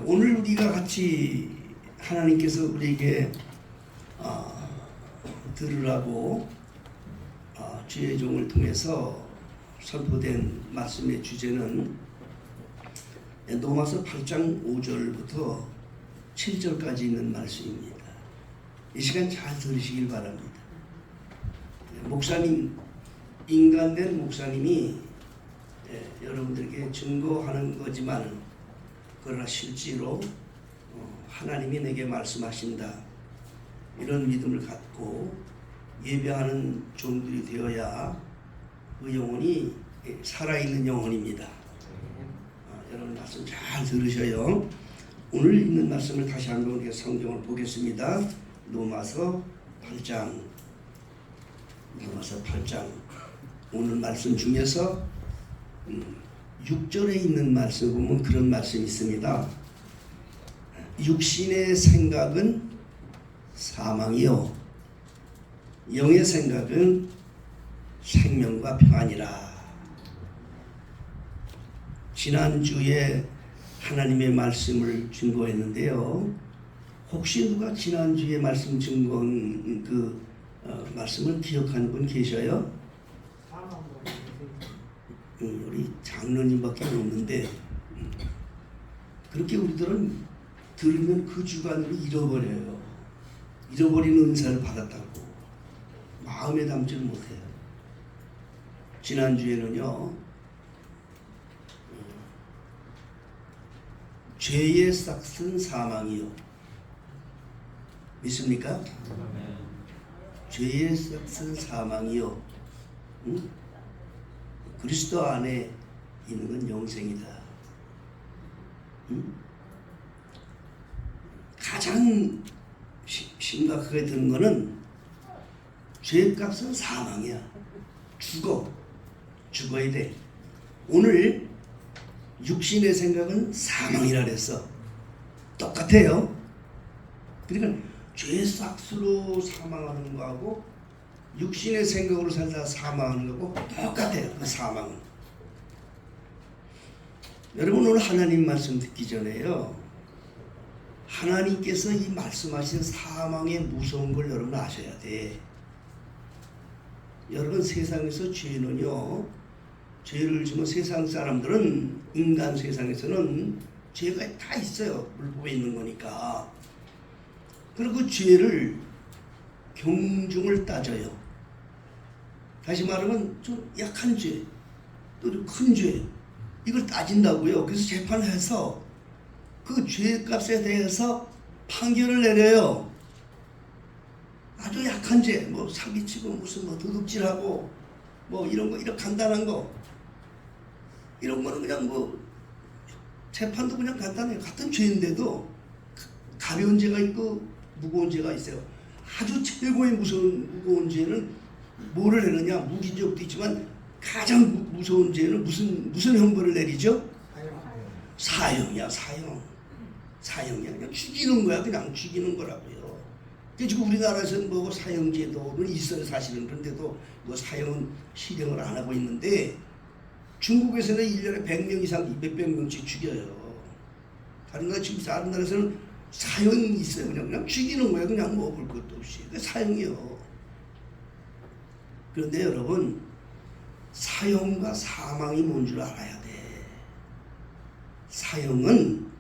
오늘 우리가 같이 하나님께서 우리에게 들으라고 주의 종을 통해서 선포된 말씀의 주제는 로마서 8장 5절부터 7절까지 있는 말씀입니다. 이 시간 잘 들으시길 바랍니다. 목사님, 인간된 목사님이 여러분들에게 증거하는 거지만 그러나 실제로 하나님이 내게 말씀하신다, 이런 믿음을 갖고 예배하는 종들이 되어야 그 영혼이 살아있는 영혼입니다. 여러분 말씀 잘 들으셔요. 오늘 읽는 말씀을 다시 한번 우리가 성경을 보겠습니다. 로마서 8장 오늘 말씀 중에서 6절에 있는 말씀 보면 그런 말씀이 있습니다. 육신의 생각은 사망이요 영의 생각은 생명과 평안이라. 지난주에 하나님의 말씀을 증거했는데요. 혹시 누가 지난주에 말씀 증거한 말씀을 기억하는 분 계셔요? 우리 장로님밖에 없는데 그렇게 우리들은 들으면 그 주간으로 잃어버려요. 잃어버린 은사를 받았다고 마음에 담지를 못해요. 지난주에는요, 죄의 싹은 사망이요. 믿습니까? 죄의 싹은 사망이요. 그리스도 안에 있는 건 영생이다. 가장 심각하게 드는 거는 죄값은 사망이야. 죽어야 돼. 오늘 육신의 생각은 사망이라 그랬어. 똑같아요. 그러니까 죄 싹수로 사망하는 거하고 육신의 생각으로 살다 사망하는 거고 똑같아요. 그 사망은. 여러분 오늘 하나님 말씀 듣기 전에요, 하나님께서 이 말씀하신 사망의 무서운 걸 여러분 아셔야 돼. 여러분 세상에서 죄는요, 죄를 지면 세상 사람들은, 인간 세상에서는 죄가 다 있어요. 물법에 있는 거니까. 그리고 그 죄를 경중을 따져요. 다시 말하면 좀 약한 죄, 또 큰 죄, 이걸 따진다고요. 그래서 재판을 해서 그 죄값에 대해서 판결을 내려요. 아주 약한 죄, 뭐 사기치고 무슨 뭐 도둑질하고 뭐 이런 거, 이런 간단한 거, 이런 거는 그냥 뭐 재판도 그냥 간단해요. 같은 죄인데도 가벼운 죄가 있고 무거운 죄가 있어요. 아주 최고의 무거운 죄는 뭐를 내느냐? 무기징역도 있지만 가장 무서운 죄는 무슨 형벌을 내리죠? 사형이야. 사형이야. 그냥 죽이는 거야. 그냥 죽이는 거라고요. 지금 우리나라에서는 뭐 사형제도는 있어요. 사실은. 그런데도 뭐 사형은 실행을 안 하고 있는데 중국에서는 1년에 100명 이상 200명씩 죽여요. 다른 나라에서는 사형이 있어요. 그냥 죽이는 거예요. 그냥 뭐 먹을 것도 없이. 사형이요. 그런데 여러분, 사형과 사망이 뭔 줄 알아야 돼. 사형은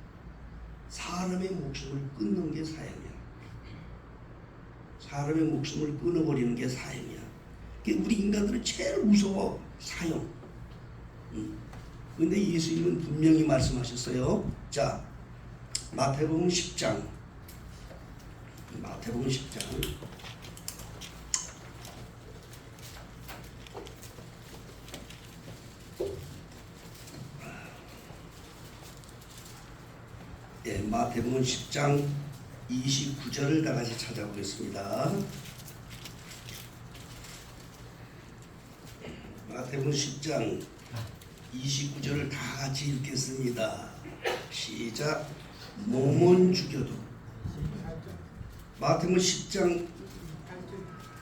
사람의 목숨을 끊는 게 사형이야. 사람의 목숨을 끊어버리는 게 사형이야. 우리 인간들은 제일 무서워, 사형. 그런데 예수님은 분명히 말씀하셨어요. 자, 마태복음 10장. 마태복음 10장 29절을 다 같이 찾아보겠습니다. 마태복음 10장 29절을 다 같이 읽겠습니다. 시작. 몸은 죽여도. 마태복음 10장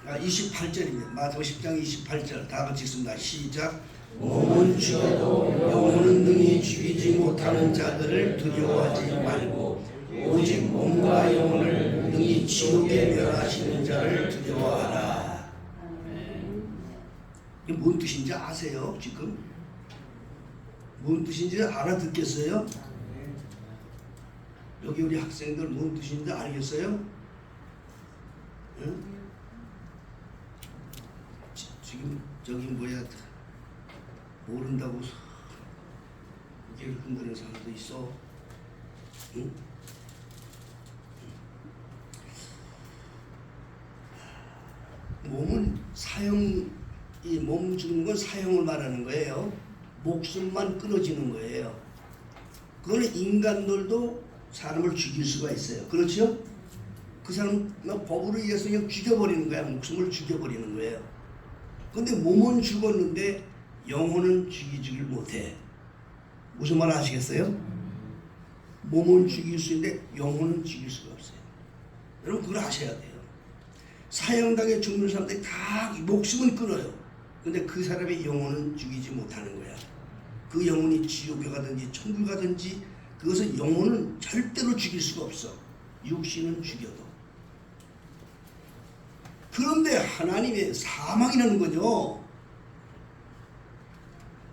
28절입니다. 마태복음 10장 28절 다 같이 읽습니다. 시작. 몸은 죽여도 영혼은 능히 죽이지 못하는 자들을 두려워하지 말고 오직 몸과 영혼을 능히 지옥에 멸하시는 자를 두려워하라. 이게 뭔 뜻인지 아세요? 지금 뭔 뜻인지 알아듣겠어요? 여기 우리 학생들 뭔 뜻인지 알겠어요? 응? 지금 저기 뭐야 모른다고 이렇게 흔드는 사람도 있어. 응? 몸은 사형, 이 몸 죽는 건 사형을 말하는 거예요. 목숨만 끊어지는 거예요. 그거는 인간들도 사람을 죽일 수가 있어요. 그렇죠? 그 사람 법으로 의해서 그냥 죽여버리는 거야. 목숨을 죽여버리는 거예요. 근데 몸은 죽었는데 영혼은 죽이지를 못해. 무슨 말 아시겠어요? 몸은 죽일 수 있는데 영혼은 죽일 수가 없어요. 여러분 그걸 아셔야 돼요. 사형당에 죽는 사람들이 다 목숨은 끊어요. 근데 그 사람의 영혼은 죽이지 못하는 거야. 그 영혼이 지옥에 가든지 천국에 가든지 그것은 영혼은 절대로 죽일 수가 없어. 육신은 죽여도. 그런데 하나님의 사망이라는 건요,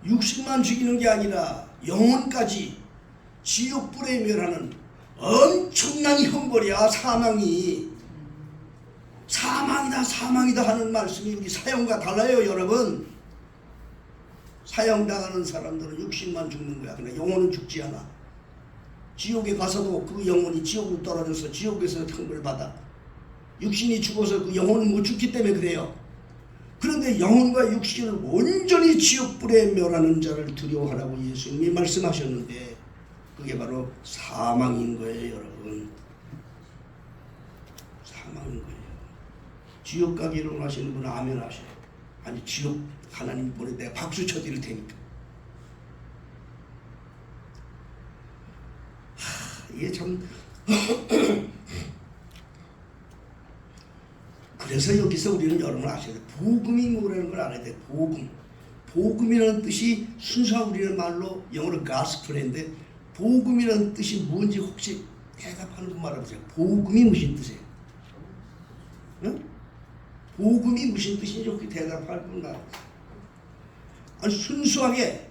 육신만 죽이는 게 아니라 영혼까지 지옥불에 멸하는 엄청난 형벌이야. 사망이. 사망이다 사망이다 하는 말씀이 우리 사형과 달라요. 여러분, 사형당하는 사람들은 육신만 죽는 거야. 그러니까 영혼은 죽지 않아. 지옥에 가서도 그 영혼이 지옥으로 떨어져서 지옥에서 형벌을 받아. 육신이 죽어서 그 영혼은 못 죽기 때문에 그래요. 그런데 영혼과 육신을 온전히 지옥불에 멸하는 자를 두려워하라고 예수님이 말씀하셨는데 그게 바로 사망인 거예요. 여러분, 사망인 거예요. 지옥 가기 원하시는 분은 아멘 하셔요. 아니 지옥 하나님 보내 내가 박수 쳐드릴 테니까. 이게 참 그래서 여기서 우리는 여러분 아셔야 돼요. 복음이 뭐라는 걸 알아야 돼요. 복음. 복음이라는 뜻이 순수한 우리의 말로 영어로 gospel인데 복음이라는 뜻이 뭔지 혹시 대답하는 분 말해보세요. 복음이 무슨 뜻이에요? 응? 복음이 무슨 뜻인지 혹시 대답할 분 말해보세요. 아니 순수하게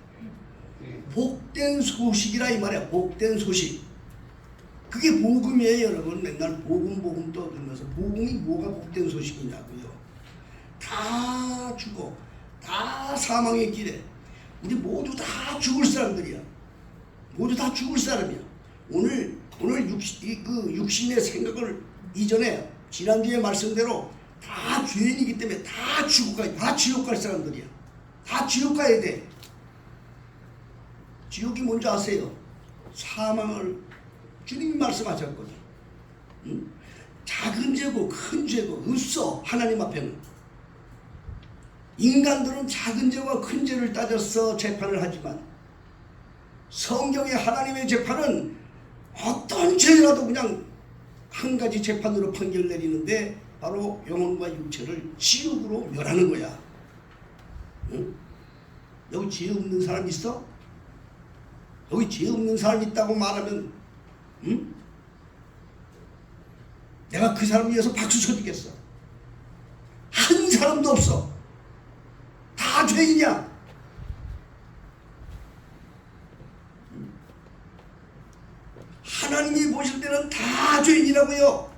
복된 소식이라 이 말이야. 복된 소식. 그게 복음이에요. 여러분 맨날 복음 떠들면서 복음이 뭐가 복된 소식이냐고요. 다 죽어. 다 사망의 길에. 우리 모두 다 죽을 사람들이야. 모두 다 죽을 사람이야. 오늘 육신의 생각을 이전에 지난주에 말씀대로 다 죄인이기 때문에 다 죽어가, 다 지옥 갈 사람들이야. 다 지옥 가야 돼. 지옥이 뭔지 아세요? 사망을 주님이 말씀하셨거든. 응? 작은 죄고 큰 죄고 없어. 하나님 앞에는. 인간들은 작은 죄와 큰 죄를 따져서 재판을 하지만 성경의 하나님의 재판은 어떤 죄라도 그냥 한 가지 재판으로 판결 내리는데 바로 영혼과 육체를 지옥으로 멸하는 거야. 응? 여기 죄 없는 사람 있어? 여기 죄 없는 사람 있다고 말하면 응? 내가 그 사람 위해서 박수 쳐주겠어. 한 사람도 없어. 다 죄인이야. 하나님이 보실 때는 다 죄인이라고요.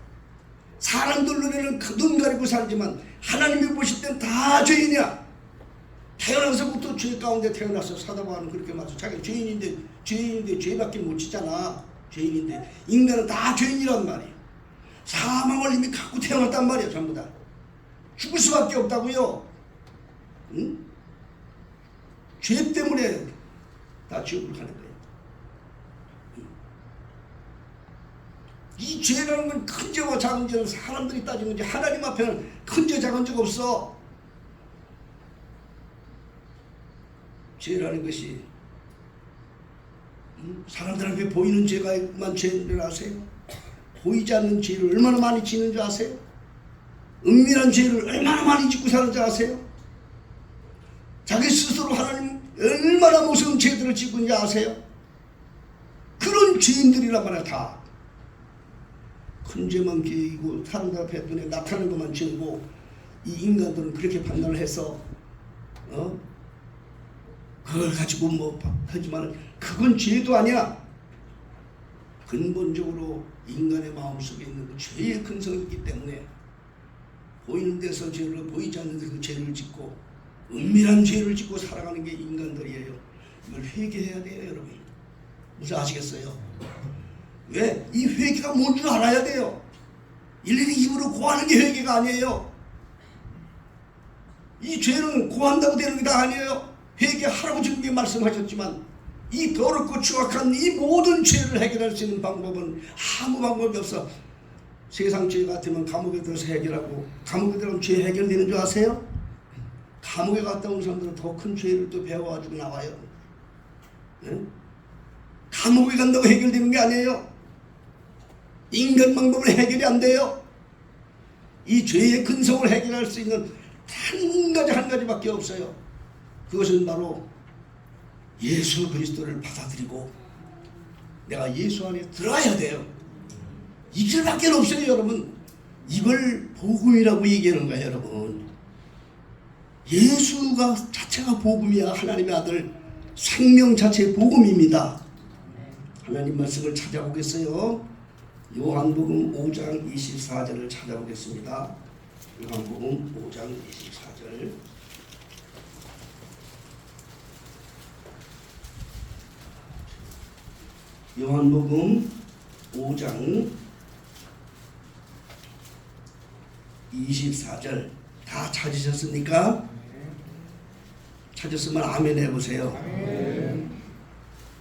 사람들 눈에는 눈 가리고 살지만 하나님이 보실 때는 다 죄인이야. 태어나서부터 죄 가운데 태어났어. 사도바울은 그렇게 말했어. 자기 죄인인데 죄밖에 못 지잖아. 죄인인데 인간은 다 죄인이란 말이에요. 사망을 이미 갖고 태어났단 말이에요. 전부 다 죽을 수밖에 없다고요. 응? 죄 때문에 다 지옥을 가는 거예요. 응? 이 죄라는 건 큰 죄와 작은 죄는 사람들이 따지는 지 하나님 앞에는 큰 죄 작은 죄가 없어. 죄라는 것이 사람들 앞에 보이는 죄가만 죄를 아세요? 보이지 않는 죄를 얼마나 많이 짓는 줄 아세요? 은밀한 죄를 얼마나 많이 짓고 사는 줄 아세요? 자기 스스로 하나님 얼마나 무서운 죄들을 짓고 있는지 아세요? 그런 죄인들이란 말이야. 다 큰 죄만 기고 사람들 앞에 눈에 나타나는 것만 죄고, 이 인간들은 그렇게 판단을 해서 그걸 가지고 뭐 하지만 그건 죄도 아니야. 근본적으로 인간의 마음속에 있는 그 죄의 근성이 있기 때문에 보이는 데서 죄를, 보이지 않는 데서 죄를 짓고 은밀한 죄를 짓고 살아가는 게 인간들이에요. 이걸 회개해야 돼요, 여러분. 무슨 아시겠어요? 왜? 이 회개가 뭔 줄 알아야 돼요. 일일이 입으로 고하는 게 회개가 아니에요. 이 죄는 고한다고 되는 게 다 아니에요. 회개하라고 주님이 말씀하셨지만 이 더럽고 추악한 이 모든 죄를 해결할 수 있는 방법은 아무 방법이 없어. 세상 죄 같으면 감옥에 들어서 해결하고, 감옥에 들어가면 죄 해결되는 줄 아세요? 감옥에 갔다 온 사람들은 더 큰 죄를 또 배워가지고 나와요. 네? 감옥에 간다고 해결되는 게 아니에요. 인간 방법으로 해결이 안 돼요. 이 죄의 근성을 해결할 수 있는 한 가지밖에 없어요. 그것은 바로 예수 그리스도를 받아들이고 내가 예수 안에 들어가야 돼요. 이 길밖에 없어요, 여러분. 이걸 복음이라고 얘기하는 거예요, 여러분. 예수가 자체가 복음이야. 하나님의 아들, 생명 자체의 복음입니다. 하나님 말씀을 찾아보겠어요. 요한복음 5장 24절을 찾아보겠습니다. 요한복음 5장 24절. 요한복음 5장 24절 다 찾으셨습니까? 찾았으면 아멘 해보세요.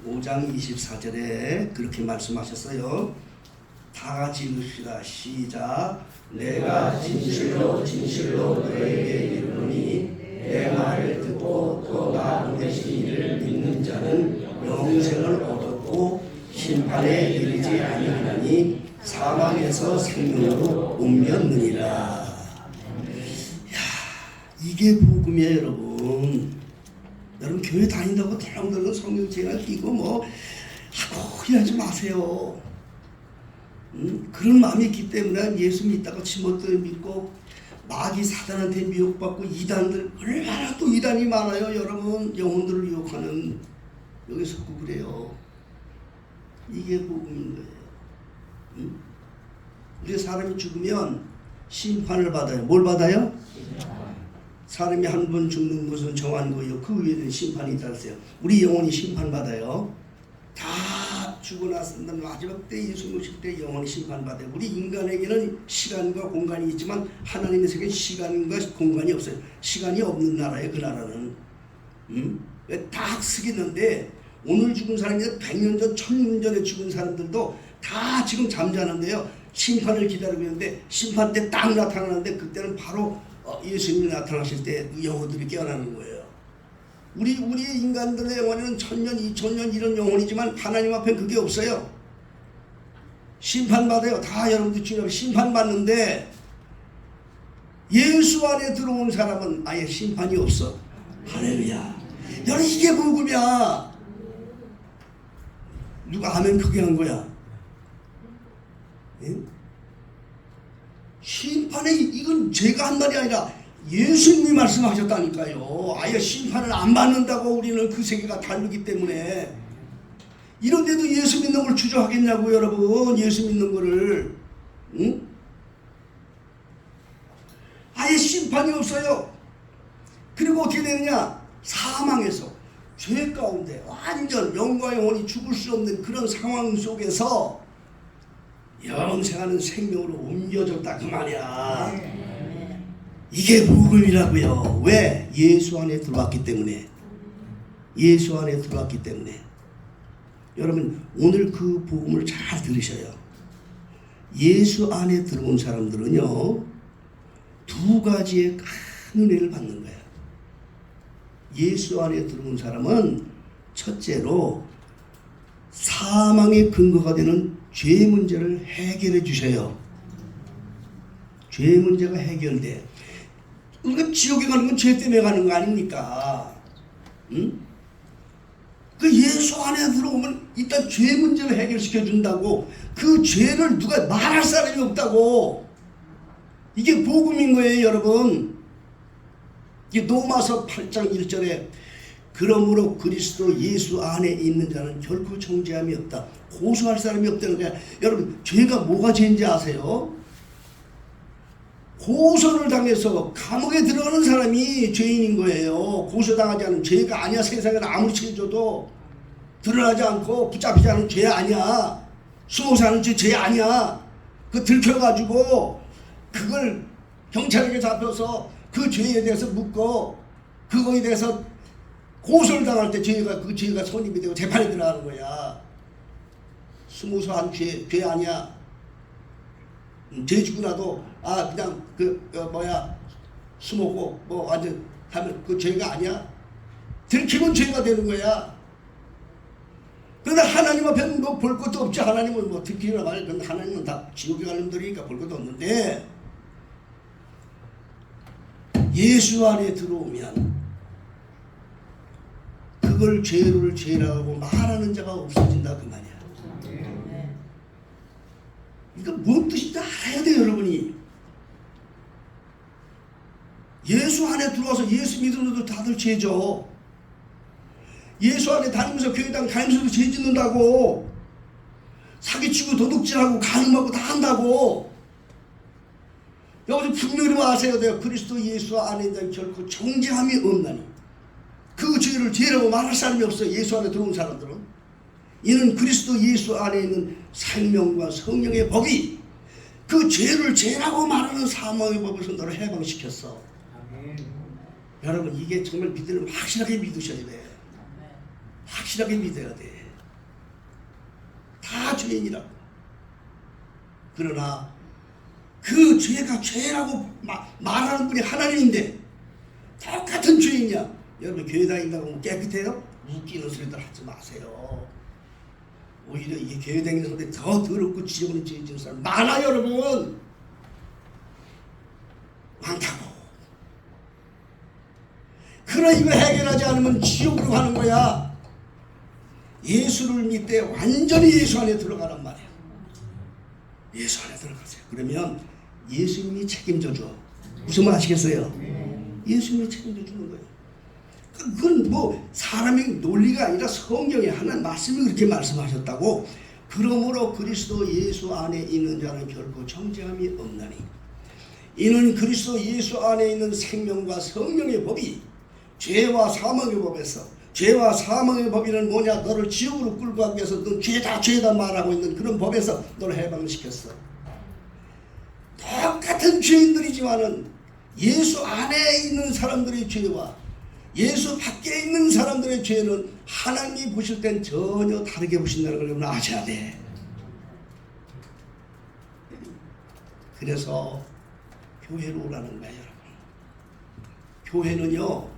5장 24절에 그렇게 말씀하셨어요. 다 같이 읽읍시다. 시작. 내가 진실로 진실로 너에게 이르노니 내 말을 듣고 또 나 보내신 이를 믿는 자는 영생을 얻었고 심판에 이르지 아니하나니 사망에서 생명으로 옮겼느니라. 야, 이게 복음이에요, 여러분. 여러분 교회 다닌다고 덜렁덜렁 성경책이나 끼고 뭐 하고 이러지 마세요. 그런 마음이 있기 때문에 예수 믿다가 지못들 믿고 마귀 사단한테 미혹받고 이단들, 얼마나 또 이단이 많아요, 여러분. 영혼들을 유혹하는. 여기 섰고 그래요. 이게 복음인 거예요. 우리 사람이 죽으면 심판을 받아요. 뭘 받아요? 사람이 한 번 죽는 것은 정한 거예요. 그 위에는 심판이 있다 그랬어요. 우리 영혼이 심판받아요. 다 죽고 나서 마지막 때 예수 모실 때 영혼이 심판받아요. 우리 인간에게는 시간과 공간이 있지만 하나님의 세계는 시간과 공간이 없어요. 시간이 없는 나라예요, 그 나라는. 다 쓰겠는데 오늘 죽은 사람이 100년 전, 1000년 전에 죽은 사람들도 다 지금 잠자는데요. 심판을 기다리고 있는데 심판 때 딱 나타나는데 그때는 바로 예수님이 나타나실 때 영혼들이 깨어나는 거예요. 우리의 인간들의 영혼에는 1000년, 2000년 이런 영혼이지만 하나님 앞에 그게 없어요. 심판받아요. 다 여러분들 주님 앞에 심판받는데 예수 안에 들어온 사람은 아예 심판이 없어. 할렐루야. 여러분 이게 복음이야. 누가 아멘 크게 한 거야? 예? 심판에 이건 제가 한 말이 아니라 예수님이 말씀하셨다니까요. 아예 심판을 안 받는다고. 우리는 그 세계가 다르기 때문에. 이런데도 예수 믿는 걸 주저하겠냐고, 여러분. 예수 믿는 거를. 응? 아예 심판이 없어요. 그리고 어떻게 되느냐? 사망에서 죄 가운데 완전 영과 영혼이 죽을 수 없는 그런 상황 속에서 영생하는 생명으로 옮겨졌다 그 말이야. 이게 복음이라고요. 왜? 예수 안에 들어왔기 때문에. 예수 안에 들어왔기 때문에. 여러분 오늘 그 복음을 잘 들으셔요. 예수 안에 들어온 사람들은요 2가지의 큰 은혜를 받는 거예요. 예수 안에 들어온 사람은 첫째로 사망의 근거가 되는 죄 문제를 해결해 주셔요. 죄 문제가 해결돼. 우리가 지옥에 가는 건 죄 때문에 가는 거 아닙니까? 응? 그 예수 안에 들어오면 일단 죄 문제를 해결시켜 준다고. 그 죄를 누가 말할 사람이 없다고. 이게 복음인 거예요, 여러분. 이게 로마서 8장 1절에 그러므로 그리스도 예수 안에 있는 자는 결코 정죄함이 없다. 고소할 사람이 없다는 거야. 여러분, 죄가 뭐가 죄인지 아세요? 고소를 당해서 감옥에 들어가는 사람이 죄인인 거예요. 고소당하지 않은 죄가 아니야. 세상에 아무리 죄져도 드러나지 않고 붙잡히지 않은 죄 아니야. 숨어 사는 죄 아니야. 그 들켜가지고 그걸 경찰에게 잡혀서 그 죄에 대해서 묻고 그거에 대해서 고소를 당할 때 그 죄가 선임이 되고 재판에 들어가는 거야. 숨어서 한 죄 아니야. 죄 짓고 나도 그냥 숨었고 완전 하면 그 죄가 아니야. 들키면 죄가 되는 거야. 그런데 하나님 앞에는 볼 것도 없지. 하나님은 들키나 말이야. 근데 하나님은 다 지옥에 갈 놈들이니까 볼 것도 없는데, 예수 안에 들어오면 그걸 죄라고 말하는 자가 없어진다 그 말이야. 이거 뭔 뜻인지 알아야 돼요, 여러분이. 예수 안에 들어와서 예수 믿으는 것도 다들 죄죠. 예수 안에 다니면서 교회당 다니면서도 죄 짓는다고. 사기치고 도둑질하고 간음하고 다 한다고. 여기서 분명히 아셔야 돼요. 그리스도 예수 안에 있는 결코 정죄함이 없나니. 그 죄를 죄라고 말할 사람이 없어요. 예수 안에 들어온 사람들은. 이는 그리스도 예수 안에 있는 생명과 성령의 법이 그 죄를 죄라고 말하는 사망의 법에서 너를 해방시켰어. 아멘. 여러분, 이게 정말 믿으면 확실하게 믿으셔야 돼. 확실하게 믿어야 돼. 다 죄인이라고. 그러나 그 죄가 죄라고 말하는 분이 하나님인데 똑같은 죄인이야. 여러분, 교회 다닌다고 깨끗해요? 웃기는 소리들 하지 마세요. 오히려 이게 교회 다니는 사람들이 더 더럽고 지저분한 죄 짓는 사람 많아요, 여러분. 많다고. 그러나 이거 해결하지 않으면 지옥으로 가는 거야. 예수를 믿되 완전히 예수 안에 들어가란 말이야. 예수 안에 들어가세요. 그러면 예수님이 책임져 줘. 무슨 말 아시겠어요? 예수님이 책임져 주는 거예요. 그건 사람의 논리가 아니라 성경에 하나님 말씀이 그렇게 말씀하셨다고. 그러므로 그리스도 예수 안에 있는 자는 결코 정죄함이 없나니 이는 그리스도 예수 안에 있는 생명과 성령의 법이 죄와 사망의 법에서, 죄와 사망의 법이는 뭐냐? 너를 지옥으로 끌고 가기 위해서 넌 죄다 말하고 있는 그런 법에서 너를 해방시켰어. 똑같은 죄인들이지만은 예수 안에 있는 사람들의 죄와 예수 밖에 있는 사람들의 죄는 하나님이 보실 땐 전혀 다르게 보신다는 걸 여러분 아셔야 돼. 그래서 교회로 오라는 거예요, 여러분. 교회는요,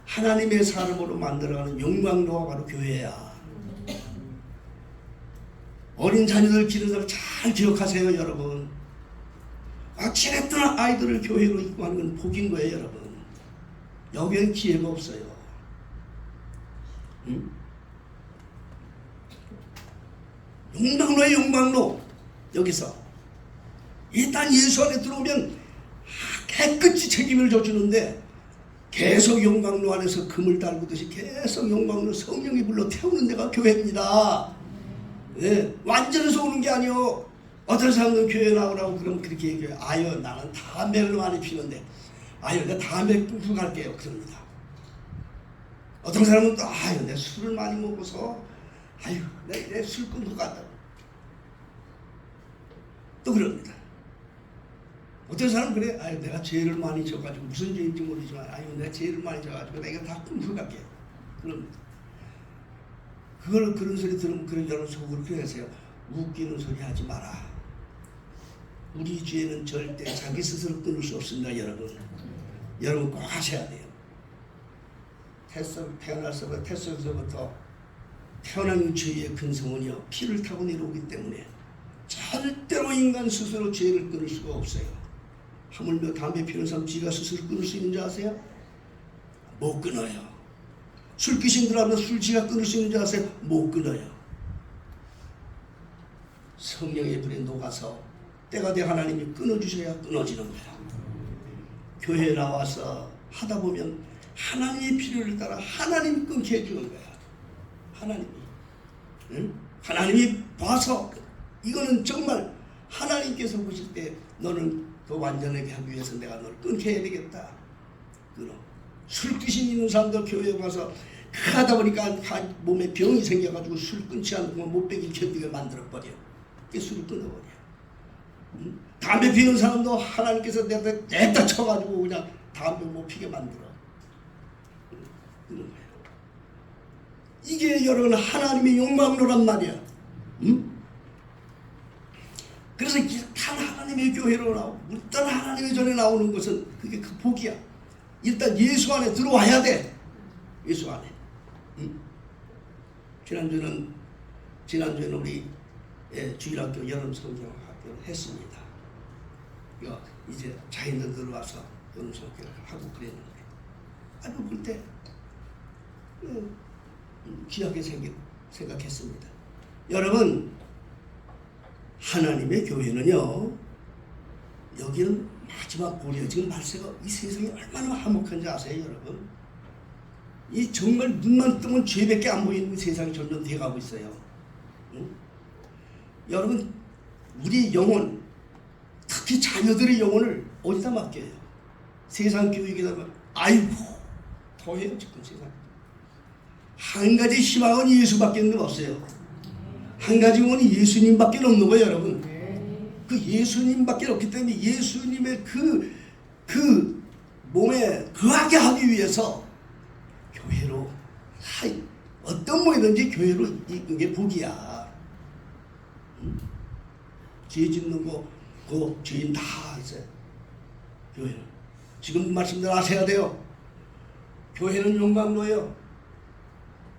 하나님의 사람으로 만들어가는 영광로가 바로 교회야. 어린 자녀들 기르는 사람 잘 기억하세요, 여러분. 어찌됐든 아이들을 교회로 입고 하는 건 복인 거예요, 여러분. 여기엔 기회가 없어요. 응? 영광로의 영광로. 여기서 일단 예수 안에 들어오면 깨끗이 책임을 져주는데 계속 영광로 안에서 금을 달구듯이 계속 영광로 성령이 불러 태우는 데가 교회입니다. 네, 완전해서 오는 게 아니요. 어떤 사람들은 교회 나오라고 그러면 그렇게 얘기해요. 아유, 나는 담배를 많이 피는데 내가 담배 끊고 갈게요. 그럽니다. 어떤 사람은 또 내가 술을 많이 먹어서 내 술 끊고 간다고 또 그럽니다. 어떤 사람은 그래, 내가 죄를 많이 져가지고 무슨 죄인지 모르지만 내가 죄를 많이 져가지고 내가 다 끊고 갈게요. 그럽니다. 그런 소리 들으면 여러분 속으로 그렇게 하세요. 웃기는 소리 하지 마라. 우리 죄는 절대 자기 스스로 끊을 수 없습니다, 여러분. 여러분 꼭 하셔야 돼요. 태어나서부터 태어난 죄의 근성은요, 피를 타고 내려오기 때문에 절대로 인간 스스로 죄를 끊을 수가 없어요. 하물며 담배 피우는 사람 지가 스스로 끊을 수 있는 줄 아세요? 못 끊어요. 술 귀신 들어가면 술 지가 끊을 수 있는 줄 아세요? 못 끊어요. 성령의 불에 녹아서 때가 돼 하나님이 끊어주셔야 끊어지는 거야. 교회에 나와서 하다 보면 하나님의 필요를 따라 하나님이 끊게 해주는 거야. 하나님이. 응? 하나님이 봐서 이거는 정말 하나님께서 보실 때 너는 더 완전하게 하기 위해서 내가 너를 끊게 해야 되겠다. 끊어. 술 귀신 있는 사람들 교회에 가서 하다 보니까 몸에 병이 생겨가지고 술 끊지 않고 못 빼길 견디게 만들어버려. 술을 끊어버려. 응? 담배 피우는 사람도 하나님께서 내다 쳐가지고 그냥 담배 못 피게 만들어. 끊는 거야. 이게 여러분 하나님의 영광로란 말이야. 응? 그래서 단 하나님의 교회로 나오고 일단 하나님의 전에 나오는 것은 그게 그 복이야. 일단 예수 안에 들어와야 돼. 예수 안에. 응? 지난주에는 우리 주일학교 여름 성경 학교를 했습니다. 이제 자인들 들어와서 여름 성경을 하고 그랬는데 아주 그때 귀하게 생각했습니다. 여러분, 하나님의 교회는요, 여기는 마지막 고려, 지금 말세가 이 세상이 얼마나 화목한지 아세요, 여러분? 이 정말 눈만 뜨면 죄밖에 안 보이는 세상이 점점 돼가고 있어요. 응? 여러분, 우리 영혼, 특히 자녀들의 영혼을 어디다 맡겨요? 세상 교육에다 아이고, 더해요, 지금 세상. 한 가지 희망은 예수밖에 없어요. 한 가지 원이 예수님밖에 없는 거예요, 여러분. 그 예수님밖에 없기 때문에 예수님의 그 몸에 거하게 하기 위해서 교회로 어떤 모이든지 교회로 이끈 게 복이야. 죄 짓는 거, 그 죄인 다 있어요. 교회는 지금 말씀대로 하셔야 돼요. 교회는 용광로예요.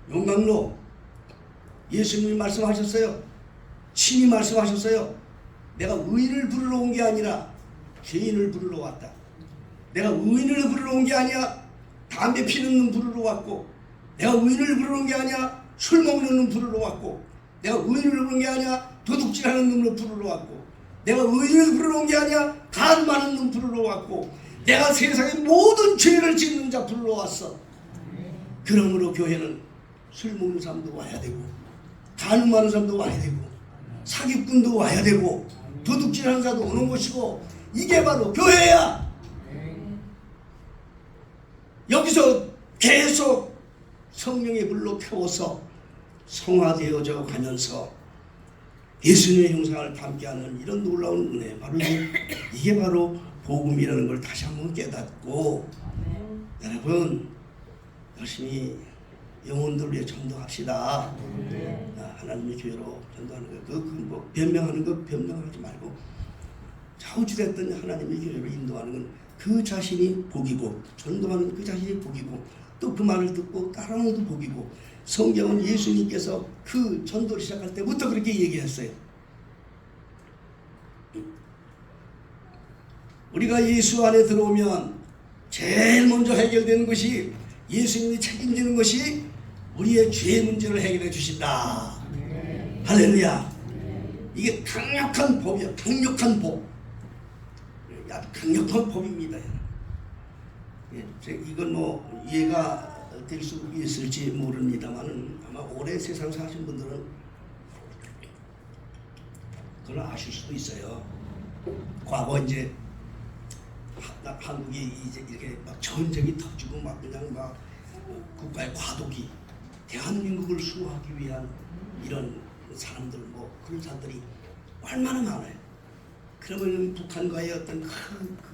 용광로. 예수님이 말씀하셨어요. 친히 말씀하셨어요. 내가 의인을 부르러 온 게 아니라 죄인을 부르러 왔다. 내가 의인을 부르러 온 게 아니야 담배 피는 놈 부르러 왔고, 내가 의인을 부르러 온 게 아니야 술 먹는 놈 부르러 왔고, 내가 의인을 부르러 온 게 아니야 도둑질하는 놈을 부르러 왔고, 내가 의인을 부르러 온 게 아니야 간 많은 놈 부르러 왔고, 내가 세상의 모든 죄를 짓는 자 부르러 왔어. 그러므로 교회는 술 먹는 사람도 와야 되고, 가늠하는 사람도 와야 되고, 사기꾼도 와야 되고, 도둑질하는 자도 오는 것이고, 이게 바로 교회야. 여기서 계속 성령의 불로 태워서 성화되어져 가면서 예수님의 형상을 담게하는 이런 놀라운 은혜, 바로 이게 바로 복음이라는 걸 다시 한번 깨닫고, 여러분 열심히 영혼들 위해 전도합시다. 하나님의 교회로 전도하는 거, 뭐 변명하는 거 변명하지 말고 어찌됐든 하나님의 교회로 인도하는 건 그 자신이 복이고, 전도하는 그 자신이 복이고, 또 그 말을 듣고 따라하는 것도 복이고, 성경은 예수님께서 그 전도를 시작할 때부터 그렇게 얘기했어요. 우리가 예수 안에 들어오면 제일 먼저 해결되는 것이, 예수님이 책임지는 것이 우리의 죄 문제를 해결해 주신다. 할렐루야. 이게 강력한 법이야. 강력한 법. 아주 강력한 법입니다. 이건 뭐 이해가 될 수 있을지 모릅니다만은, 아마 오래 세상 사신 분들은 그걸 아실 수도 있어요. 과거 이제 한국이 이제 이렇게 막 전쟁이 터지고 막 그냥 막 국가의 과도기, 대한민국을 수호하기 위한 이런 사람들, 뭐 그런 사람들이 얼마나 많아요. 그러면 북한과의 어떤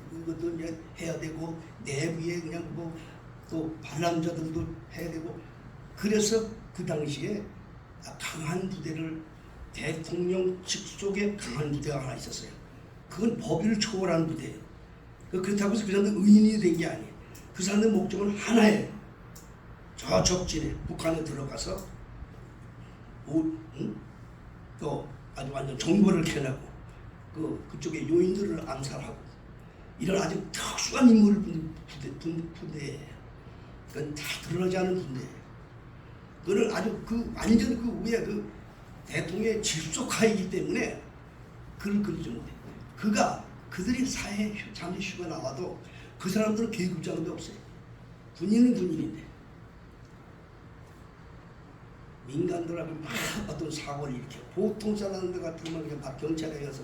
그것도 이제 해야 되고, 내부에 그냥 뭐 또 반란자들도 해야 되고, 그래서 그 당시에 강한 부대를, 대통령 직속에 강한 부대가 하나 있었어요. 그건 법을 초월한 부대예요. 그렇다고 해서 그 사람들 의인이 된 게 아니에요. 그 사람들 목적은 하나예요. 저 적진에 북한에 들어가서 또 아주 완전 정보를 캐내고 그쪽에 요인들을 암살하고, 이런 아주 특수한 인물을 부대예요. 그건 다 드러나지 않은 부대예요. 그는 아주 그 완전 그 위에 그 대통령의 질속하이기 때문에 그를 그리지 못해. 그가 그들이 사회에 잠시 휴가 나와도 그 사람들은 계급장도 없어요. 군인은 군인인데 민간들하고 막 어떤 사고를 일으켜 보통 사람들 같으면 그냥 막 경찰에 가서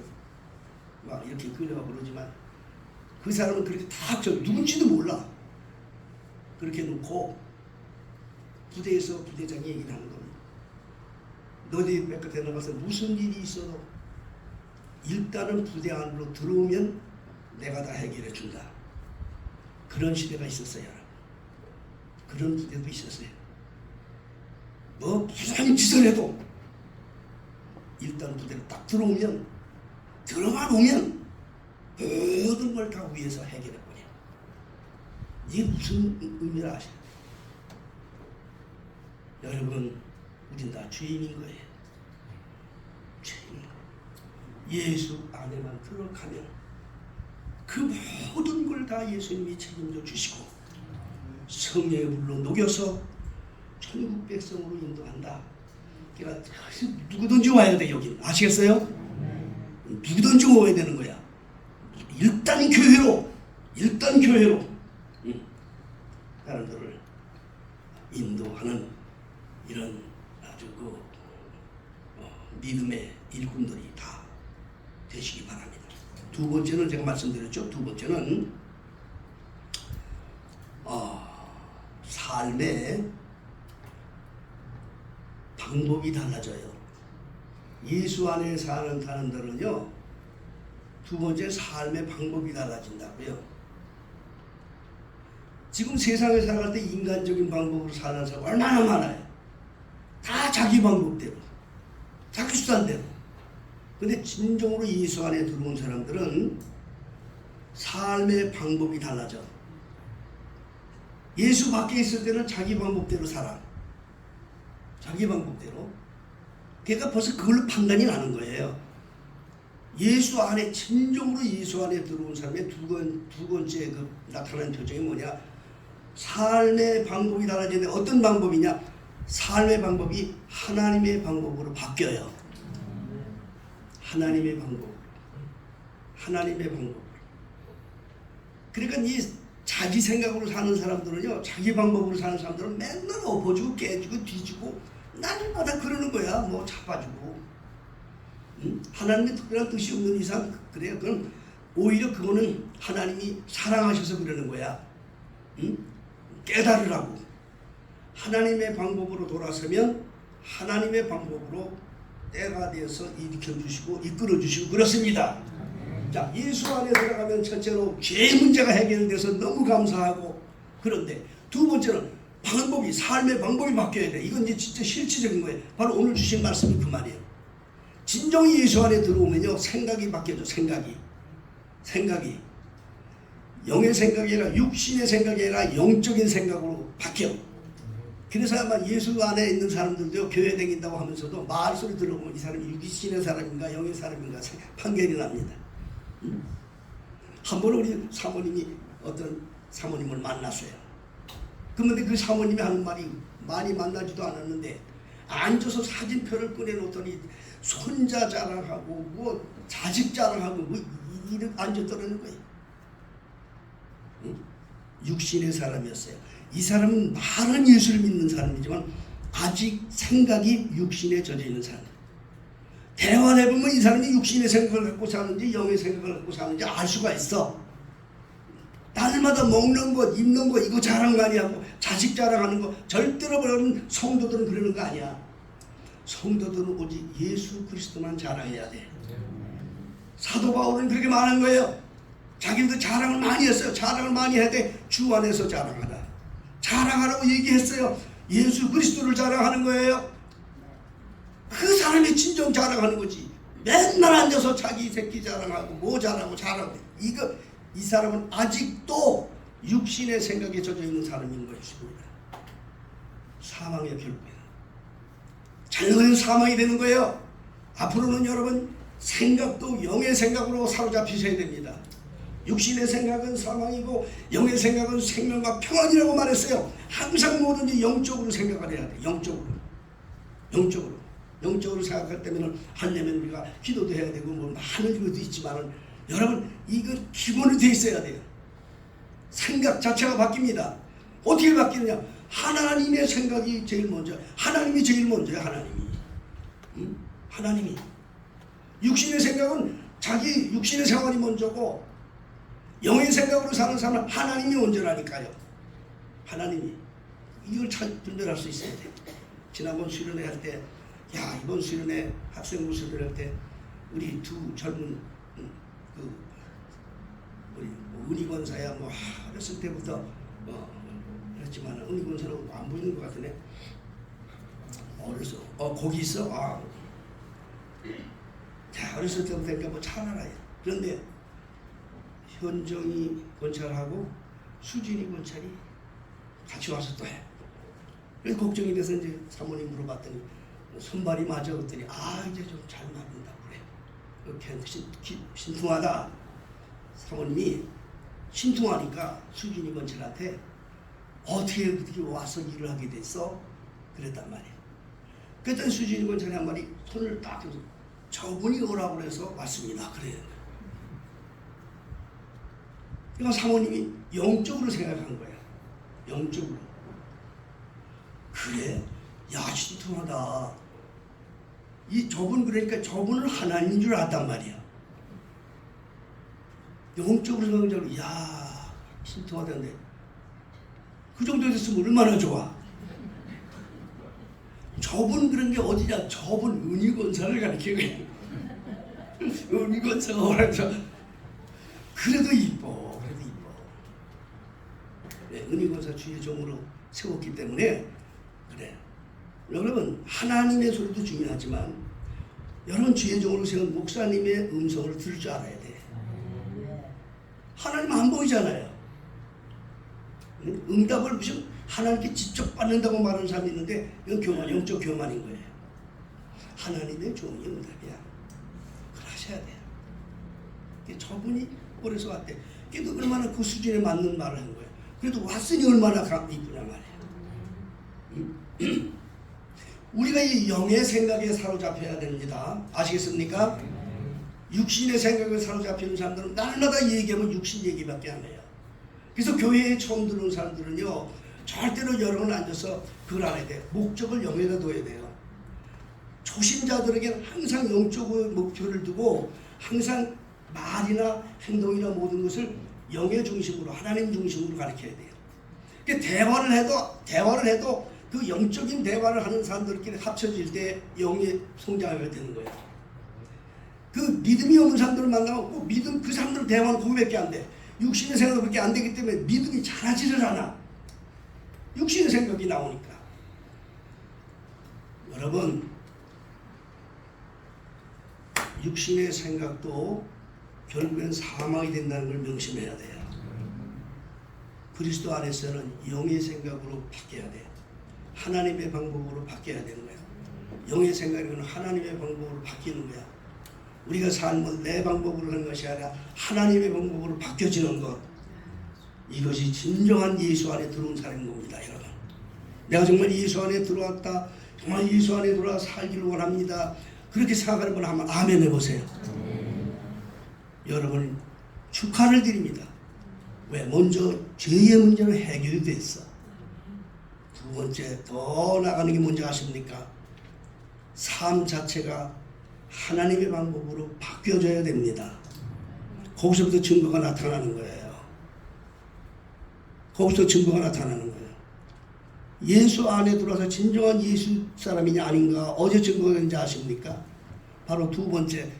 막 이렇게 끌려가고 그러지만 그 사람은 그렇게 다 누군지도 몰라. 그렇게 놓고 부대에서 부대장이 얘기를 하는 겁니다. 너희 백끝에 나가서 무슨 일이 있어도 일단은 부대 안으로 들어오면 내가 다 해결해 준다. 그런 시대가 있었어요. 그런 부대도 있었어요. 뭐 무슨 짓을 해도 일단 부대로 딱 들어오면 들어만 오면 모든 걸 다 위에서 해결해 버려. 이게 무슨 의미를 아시나요? 여러분, 우린 다 죄인인 거예요. 죄인. 예수 안에만 들어가면 그 모든 걸 다 예수님이 책임져 주시고 성령의 불로 녹여서 천국 백성으로 인도한다. 그러니까 누구든지 와야 돼. 여기 아시겠어요? 누구든지 와야 되는 거야. 일단 교회로 사람들을 인도하는 이런 아주 그 믿음의 일꾼들이 다 되시기 바랍니다. 두 번째는 제가 말씀드렸죠. 두 번째는 삶의 방법이 달라져요. 예수 안에 사는 사람들은요, 두 번째 삶의 방법이 달라진다고요. 지금 세상에 살아갈 때 인간적인 방법으로 사는 사람 얼마나 많아요. 다 자기 방법대로, 자기 수단대로. 근데 진정으로 예수 안에 들어온 사람들은 삶의 방법이 달라져. 예수 밖에 있을 때는 자기 방법대로 살아. 자기 방법대로. 그러니까 벌써 그걸로 판단이 나는 거예요. 예수 안에, 진정으로 예수 안에 들어온 사람의 두 번째 그 나타나는 표정이 뭐냐? 삶의 방법이 달라지는데 어떤 방법이냐? 삶의 방법이 하나님의 방법으로 바뀌어요. 하나님의 방법으로. 하나님의 방법으로. 그러니까 이 자기 생각으로 사는 사람들은요, 자기 방법으로 사는 사람들은 맨날 엎어지고 깨지고 뒤지고 날마다 그러는 거야. 뭐 잡아주고. 하나님의 특별한 뜻이 없는 이상 그래요. 그럼 오히려 그거는 하나님이 사랑하셔서 그러는 거야. 깨달으라고. 하나님의 방법으로 돌아서면 하나님의 방법으로 때가 되어서 일으켜주시고 이끌어주시고 그렇습니다. 자, 예수 안에 들어가면 첫째로 죄 문제가 해결돼서 너무 감사하고, 그런데 두 번째는 방법이, 삶의 방법이 바뀌어야 돼. 이건 이제 진짜 실질적인 거예요. 바로 오늘 주신 말씀이 그 말이에요. 진정히 예수 안에 들어오면요, 생각이 바뀌어져. 생각이 영의 생각이 아니라 육신의 생각이 아니라 영적인 생각으로 바뀌어. 그래서 아마 예수 안에 있는 사람들도 교회 다닌다고 하면서도 말소리 들어보면 이 사람이 육신의 사람인가 영의 사람인가 판결이 납니다. 한 번 우리 사모님이 어떤 사모님을 만났어요. 그런데 그 사모님이 하는 말이, 많이 만나지도 않았는데 앉아서 사진표를 꺼내놓더니 손자 자랑하고 뭐 자식 자랑하고 뭐 이렇게 앉아떠는 거예요. 육신의 사람이었어요. 이 사람은 말은 예수를 믿는 사람이지만 아직 생각이 육신에 젖어 있는 사람. 대화를 해보면 이 사람이 육신의 생각을 갖고 사는지 영의 생각을 갖고 사는지 알 수가 있어. 날마다 먹는 것, 입는 것 이거 자랑 많이 하고 자식 자랑하는 거 절대로 그러는 성도들은 그러는 거 아니야. 성도들은 오직 예수 그리스도만 자랑해야 돼. 사도 바울은 그렇게 말한 거예요. 자기도 자랑을 많이 했어요. 자랑을 많이 해야 돼. 주 안에서 자랑하라. 자랑하라고 얘기했어요. 예수 그리스도를 자랑하는 거예요. 그 사람이 진정 자랑하는 거지. 맨날 앉아서 자기 새끼 자랑하고 뭐 자랑하고 이 사람은 아직도 육신의 생각에 젖어 있는 사람인 것입니다. 사망의 결국에는 자녀는 사망이 되는 거예요. 앞으로는 여러분 생각도 영의 생각으로 사로잡히셔야 됩니다. 육신의 생각은 사망이고 영의 생각은 생명과 평안이라고 말했어요. 항상 뭐든지 영적으로 생각을 해야 돼. 영적으로 생각할 때면 하려면 우리가 기도도 해야 되고 뭐 많은 것도 있지만은 여러분 이건 기본이 돼 있어야 돼요. 생각 자체가 바뀝니다. 어떻게 바뀌느냐? 하나님의 생각이 제일 먼저. 하나님이 제일 먼저예요. 하나님이. 육신의 생각은 자기 육신의 생활이 먼저고 영의 생각으로 사는 사람은 하나님이 먼저라니까요. 하나님이. 이걸 잘 분별할 수 있어야 돼요. 지난번 수련회 할 때, 이번 수련회 학생부 수련회 할 때 우리 두 젊은 우리 은희권사야 어렸을 때부터 그렇지만 은희권사는 안 보이는 것 같으네. 어렸어. 거기 있어. 어렸을 때부터 그러니까 뭐 잘 알아요. 그런데 현정이 권찰하고 수진이 권찰이 같이 와서 또 해. 그래서 걱정이 돼서 이제 사모님 물어봤더니 손발이 맞아 그랬더니 이제 좀 잘 맞는다 그래. 그렇게 신통하다. 사모님이 신통하니까 수진이 권찰한테 어떻게 와서 일을 하게 됐어? 그랬단 말이에요. 그랬더니 수진이 권찰이 한 말이 손을 딱 들어서 저분이 오라고 해서 왔습니다. 그래요. 그러니까 사모님이 영적으로 생각한 거예요. 영적으로. 그래? 신통하다. 그러니까 저분은 하나님인 줄 알았단 말이야. 영적으로 생각하자고, 신통하다는데 그 정도 됐으면 얼마나 좋아. 저분 그런 게 어디냐? 저분 은희권사를 가르치고 은희권사가 오라서 그래도 이뻐. 은희권사 주의 종으로 세웠기 때문에 그래. 여러분 하나님의 소리도 중요하지만 여러분 주의 종으로 세운 목사님의 음성을 들을 줄 알아야 돼. 하나님 안 보이잖아요. 응답을 무슨 하나님께 직접 받는다고 말하는 사람이 있는데 이건 영적 교만인 거예요. 하나님의 종이 응답이야. 그걸 하셔야 돼요. 저분이 오래서 왔대. 그래도 얼마나 그 수준에 맞는 말을 한 거예요. 그래도 왔으니 얼마나 이쁘냐 말이에요. 우리가 이 영의 생각에 사로잡혀야 됩니다. 아시겠습니까? 육신의 생각에 사로잡히는 사람들은 날마다 얘기하면 육신 얘기밖에 안 해요. 그래서 교회에 처음 들어온 사람들은요, 절대로 여러분 앉아서 그걸 안 해야 돼요. 목적을 영에다 둬야 돼요. 초심자들에게는 항상 영적으로 목표를 두고 항상 말이나 행동이나 모든 것을 영의 중심으로, 하나님 중심으로 가르쳐야 돼요. 그러니까 대화를 해도 그 영적인 대화를 하는 사람들끼리 합쳐질 때 영의 성장하게 되는 거예요. 그 믿음이 없는 사람들을 만나면 꼭 그 사람들 대화는 그거밖에 안 돼. 육신의 생각밖에 안 되기 때문에 믿음이 자라지를 않아. 육신의 생각이 나오니까. 여러분, 육신의 생각도 결국엔 사망이 된다는 걸 명심해야 돼요. 그리스도 안에서는 영의 생각으로 바뀌어야 돼요. 하나님의 방법으로 바뀌어야 되는 거예요. 영의 생각은 하나님의 방법으로 바뀌는 거야. 우리가 삶은 내 방법으로 하는 것이 아니라 하나님의 방법으로 바뀌어지는 것. 이것이 진정한 예수 안에 들어온 사람인 겁니다, 여러분. 내가 정말 예수 안에 들어왔다. 정말 예수 안에 들어와 살기를 원합니다. 그렇게 생각하는 분 한번 아멘 해보세요. 여러분 축하를 드립니다. 왜? 먼저 죄의 문제는 해결이 됐어. 두 번째 더 나가는 게 뭔지 아십니까? 삶 자체가 하나님의 방법으로 바뀌어져야 됩니다. 거기서부터 증거가 나타나는 거예요. 거기서 증거가 나타나는 거예요. 예수 안에 들어와서 진정한 예수 사람이냐 아닌가 어제 증거가 된지 아십니까? 바로 두 번째,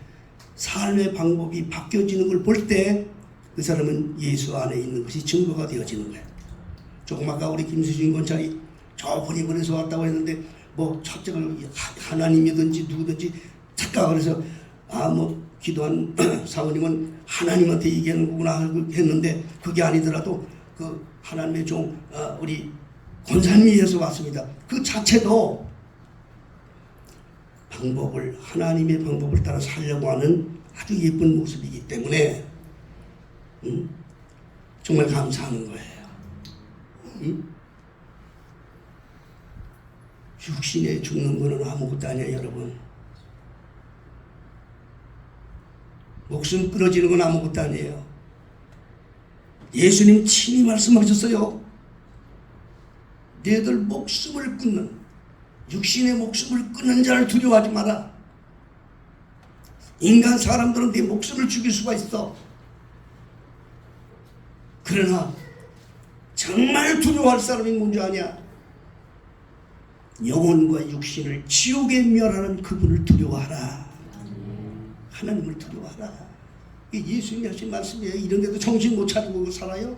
삶의 방법이 바뀌어지는 걸 볼 때 그 사람은 예수 안에 있는 것이 증거가 되어지는 거예요. 조금 아까 우리 김수진 권찰이 저분이 그래서 왔다고 했는데 뭐 첫째가 하나님이든지 누구든지 착각을 해서 기도한 사모님은 하나님한테 얘기하는 거구나 했는데 그게 아니더라도 그 하나님의 종 우리 권사님이 해서 왔습니다. 그 자체도 하나님의 방법을 따라 살려고 하는 아주 예쁜 모습이기 때문에 응? 정말 감사하는 거예요. 응? 육신에 죽는 거는 아무것도 아니에요, 여러분. 목숨 끊어지는 건 아무것도 아니에요. 예수님 친히 말씀하셨어요. 너희들 목숨을 끊는, 육신의 목숨을 끊는 자를 두려워하지 마라. 인간 사람들은 네 목숨을 죽일 수가 있어. 그러나 정말 두려워할 사람이 뭔지 아냐? 영혼과 육신을 지옥에 멸하는 그분을 두려워하라. 하나님을 두려워하라. 이게 예수님이 하신 말씀이에요. 이런데도 정신 못 차리고 살아요?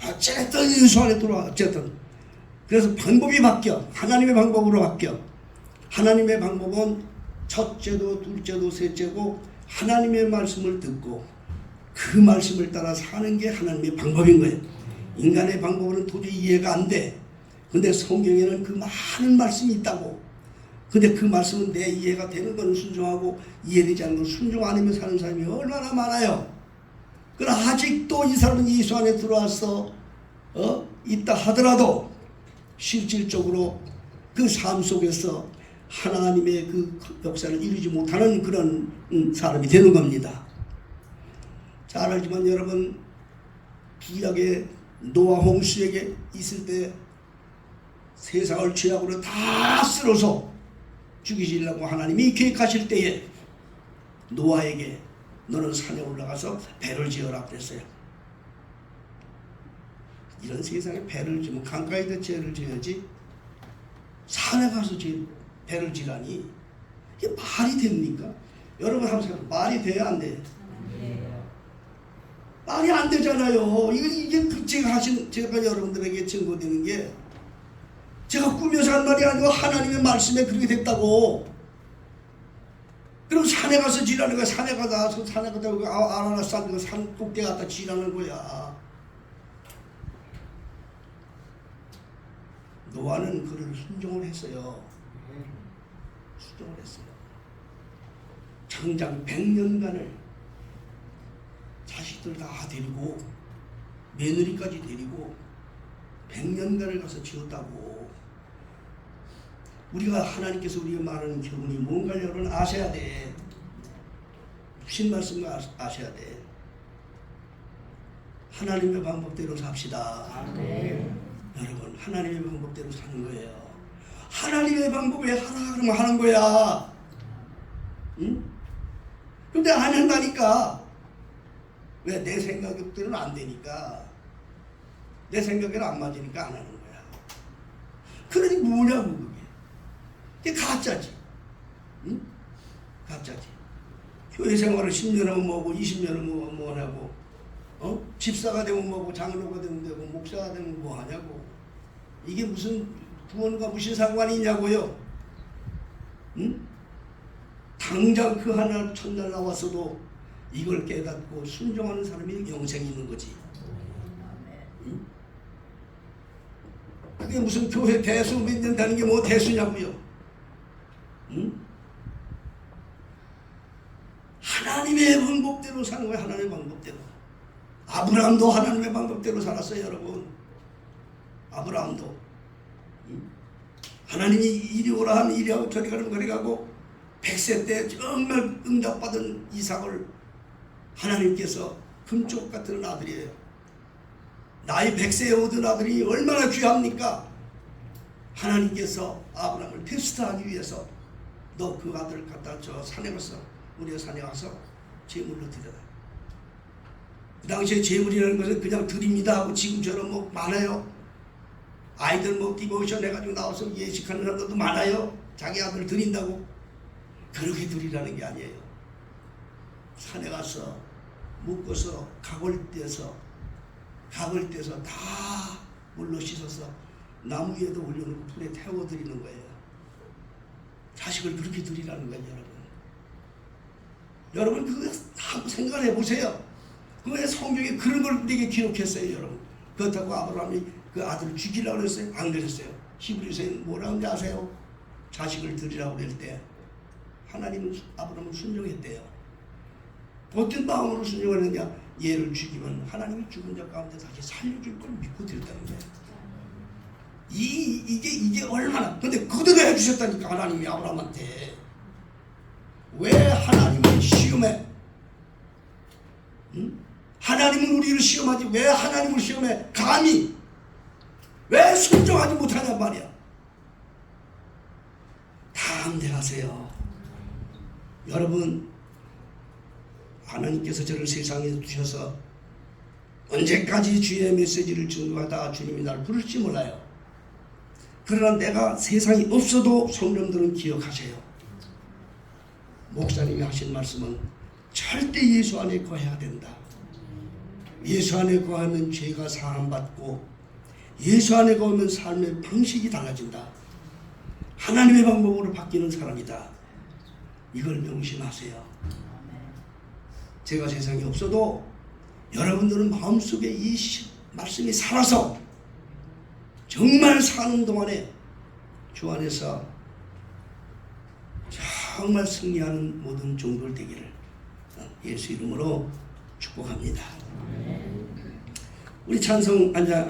어쨌든 예수 안에 들어와. 어쨌든 그래서 방법이 바뀌어. 하나님의 방법으로 바뀌어. 하나님의 방법은 첫째도 둘째도 셋째고 하나님의 말씀을 듣고 그 말씀을 따라 사는 게 하나님의 방법인 거예요. 인간의 방법은 도저히 이해가 안 돼. 근데 성경에는 그 많은 말씀이 있다고. 근데 그 말씀은 내 이해가 되는 건 순종하고 이해되지 않는 건 순종 아니면 사는 사람이 얼마나 많아요. 그러나 아직도 이 사람은 예수 안에 들어와서 있다 하더라도 실질적으로 그 삶 속에서 하나님의 그 역사를 이루지 못하는 그런 사람이 되는 겁니다. 잘 알지만 여러분, 구약의 노아 홍수에게 있을 때 세상을 죄악으로 다 쓸어서 죽이시려고 하나님이 계획하실 때에 노아에게 너는 산에 올라가서 배를 지어라 그랬어요. 이런 세상에 배를 지면 강가에다 죄를 지어야지 산에 가서 배를 지라니 이게 말이 됩니까? 여러분 한번 생각해보세요. 말이 돼야 안 돼? 말이 안 되잖아요. 이게 제가 여러분들에게 증거되는 게 제가 꾸며서 한 말이 아니고 하나님의 말씀에 그렇게 됐다고. 그럼 산에 가서 지라는 거야. 산에 가서 아라라산 산 꼭대기 갖다 지라는 거야. 노아는 그를 순종을 했어요. 순종을 했어요. 정작 100년간을 자식들 다 데리고 며느리까지 데리고 100년간을 가서 지었다고. 우리가 하나님께서 우리가 말하는 교훈이 뭔가 여러분 아셔야 돼. 무슨 말씀을 아셔야 돼. 하나님의 방법대로 삽시다. 아멘. 여러분 하나님의 방법대로 사는 거예요. 하나님의 방법에 하라 그러면 하는 거야. 응? 근데 안 한다니까. 왜? 내 생각대로는 안 되니까. 내 생각에는 안 맞으니까 안 하는 거야. 그러니 뭐냐고 그게. 그게 가짜지. 응? 가짜지. 교회 생활을 10년 하면 뭐고 20년 하면 뭐 하냐고. 집사가 되면 뭐고 장로가 되면 되고 목사가 되면 뭐 하냐고. 이게 무슨 구원과 무슨 상관이 있냐고요. 응? 당장 그 하나 첫날 나왔어도 이걸 깨닫고 순종하는 사람이 영생이 있는 거지. 응? 그게 무슨 교회 대수 몇 년 다는 게 뭐 대수냐고요. 응? 하나님의 방법대로 사는 거예요. 하나님의 방법대로. 아브라함도 하나님의 방법대로 살았어요, 여러분. 아브라함도. 응? 하나님이 이리 오라 하면 이리 하고 저리 가면 저리 가고 100세 때 정말 응답받은 이삭을 하나님께서 금쪽 같은 아들이에요. 나이 100세에 얻은 아들이 얼마나 귀합니까? 하나님께서 아브라함을 테스트하기 위해서 너 그 아들을 갖다 저 산에 가서 우리가 산에 가서 제물로 드려라. 그 당시에 제물이라는 것은 그냥 드립니다 하고 지금처럼 뭐 많아요. 아이들 뭐 디보션 해가지고 나와서 예식하는 사람들도 많아요. 자기 아들 드린다고. 그렇게 드리라는 게 아니에요. 산에 가서 묶어서 각을 떼서 다 물로 씻어서 나무 위에도 올려놓고 불에 태워드리는 거예요. 자식을 그렇게 드리라는 거예요, 여러분. 여러분 그거 한번 생각을 해보세요. 그거에 성경에 그런 걸 우리에게 기록했어요, 여러분. 그렇다고 아브라함이 그 아들을 죽이려고 그랬어요? 안 그랬어요. 히브리서에는 뭐라고 하는지 아세요? 자식을 드리라고 그럴 때 하나님은 아브라함을 순종했대요. 어떤 마음으로 순종을 했냐? 얘를 죽이면 하나님이 죽은 자 가운데 다시 살려줄 걸 믿고 드렸다는 거예요. 이게 얼마나, 근데 그대로 해주셨다니까. 하나님이 아브라함한테. 왜 하나님을 시험해? 응? 하나님은 우리를 시험하지 왜 하나님을 시험해? 감히 왜 순종하지 못하냔 말이야. 담대하세요. 여러분, 하나님께서 저를 세상에 두셔서 언제까지 주의 메시지를 증거하다 주님이 나를 부를지 몰라요. 그러나 내가 세상에 없어도 성령들은 기억하세요. 목사님이 하신 말씀은 절대 예수 안에 거해야 된다. 예수 안에 거하면 죄가 사함받고 예수 안에 거하면 삶의 방식이 달라진다. 하나님의 방법으로 바뀌는 사람이다. 이걸 명심하세요. 제가 세상에 없어도 여러분들은 마음속에 이 말씀이 살아서 정말 사는 동안에 주 안에서 정말 승리하는 모든 종들 되기를 예수 이름으로 축복합니다. 우리 찬송 앉아